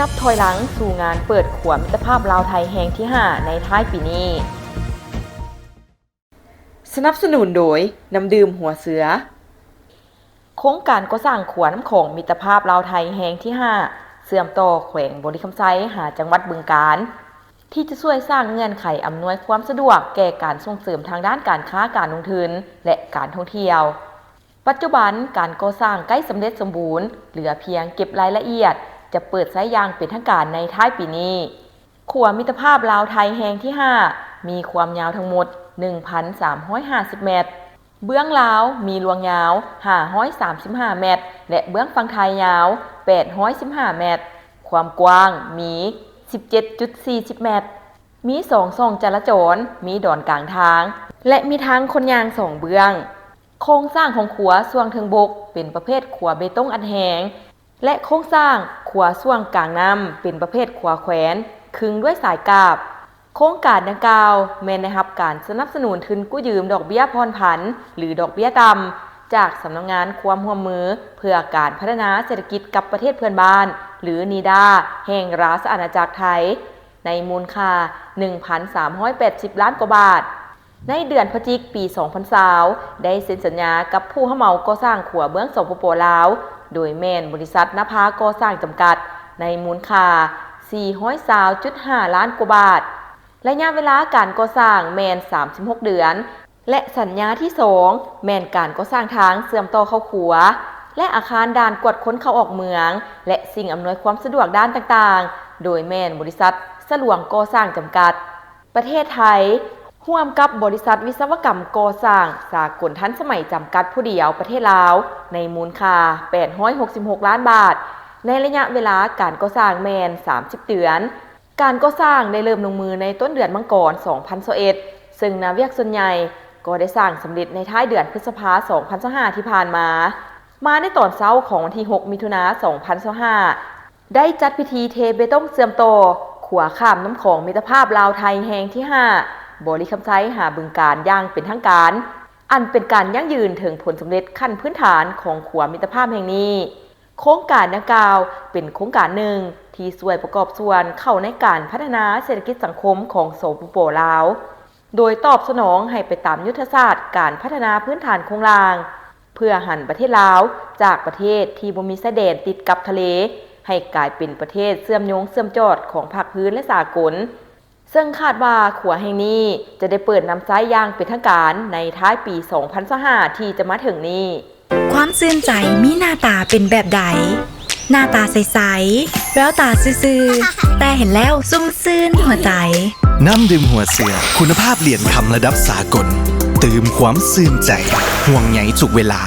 นับถอยหลังสู่งานเปิดขวมิตรภาพลาวไทยแห่งที่ 5 ในท้ายปีนี้สนับสนุนโดยน้ำดื่มหัวเสือโครงการก่อสร้างขวน้ำของมิตรภาพลาวไทยแห่งที่ 5เสื่อมต่อแขวงบริคำไซหาจังหวัดบึงกาฬที่จะช่วยสร้างเงื่อนไขอำนวยความสะดวกแก่การส่งเสริมทางด้านการค้าการลงทุนและการท่องเที่ยวปัจจุบันการก่อสร้างใกล้สำเร็จสมบูรณ์เหลือเพียงเก็บรายละเอียดจะเปิดใช้ยางเป็นทางการในท้ายปีนี้ขวมิตรภาพลาวไทยแห่งที่ 5มีความยาวทั้งหมด 1,350 เมตรเบื้องลาวมีลวงยาว535 เมตรและเบื้องฝั่งไทยยาว815 เมตรความกว้างมี 17.40 เมตรมี2ช่องจราจรมีดอนกลางทางและมีทางคนยาง2เบื้องโครงสร้างของขัวส่วงเทิงบกเป็นประเภทขัวเบตงอัดแหงและโครงสร้างขัวส่วงกลางน้ำเป็นประเภทขัวแขวนขึงด้วยสายกาบโครงการดังกล่าวแม้ได้รับการสนับสนุนทุนกู้ยืมดอกเบี้ยผ่อนผันหรือดอกเบี้ยต่ำจากสำนักงานความร่วมมือเพื่อการพัฒนาเศรษฐกิจกับประเทศเพื่อนบ้านหรือนีดาแห่งราชอาณาจักรไทยในมูลค่า 1,380 ล้านกว่าบาทในเดือนพฤศจิกายนปี 2020ได้เซ็นสัญญากับผู้รับเหมาก่อสร้างขัวเบื้องสปป.ลาวโดยแม่นบริษัทนภาก่อสร้างจำกัดในมูลค่า 420.5 ล้านกว่าบาทระยะเวลาการก่อสร้างแม่น36 เดือนและสัญญาที่2แม่นการก่อสร้างทางเชื่อมต่อเข้าขัวและอาคารด่านกวดค้นเข้าออกเมืองและสิ่งอำนวยความสะดวกด้านต่างๆโดยแม่นบริษัทสลวงก่อสร้างจำกัดประเทศไทยร่วมกับบริษัทวิศวกรรมก่อสร้างสากลทันสมัยจำกัดผู้เดียวประเทศลาวในมูลค่า866 ล้านบาทในระยะเวลาการก่อสร้างแม่น30 เดือนการก่อสร้างได้เริ่มลงมือในต้นเดือนมังกร 2021ซึ่งนาเวียกส่วนใหญ่ก็ได้สร้างสำเร็จในท้ายเดือนพฤษภาคม 2025ที่ผ่านมาในตอนเช้าของวันที่ 6 มิถุนายน 2025ได้จัดพิธีเทเบตงเสื่อมต่อขัวข้ามน้ำของมิตรภาพลาวไทยแห่งที่ 5บริคำไซหาบึงกาฬอย่างเป็นทางการอันเป็นการยั่งยืนถึงผลสำเร็จขั้นพื้นฐานของขัวมิตรภาพแห่งนี้โครงการดังกล่าวเป็นโครงการหนึ่งที่ช่วยประกอบส่วนเข้าในการพัฒนาเศรษฐกิจสังคมของสปป.ลาวโดยตอบสนองให้ไปตามยุทธศาสตร์การพัฒนาพื้นฐานโครงสร้างเพื่อหันประเทศลาวจากประเทศที่บ่มีชายแดนติดกับทะเลให้กลายเป็นประเทศเชื่อมโยงเชื่อมจอดของภาคพื้นและสากลซึ่งคาดว่าขัวแห่งนี้จะได้เปิดนำใช้อย่างเป็นทางการในท้ายปี 2025ที่จะมาถึงนี้ความซื่นใจมีหน้าตาเป็นแบบใดหน้าตาใสๆแววตาซื่อๆแต่เห็นแล้วซุ่มซื่นหัวใจน้ำดื่มหัวเสือคุณภาพเหรียญคำระดับสากลตื่มความซื่นใจห่วงใยทุกเวลา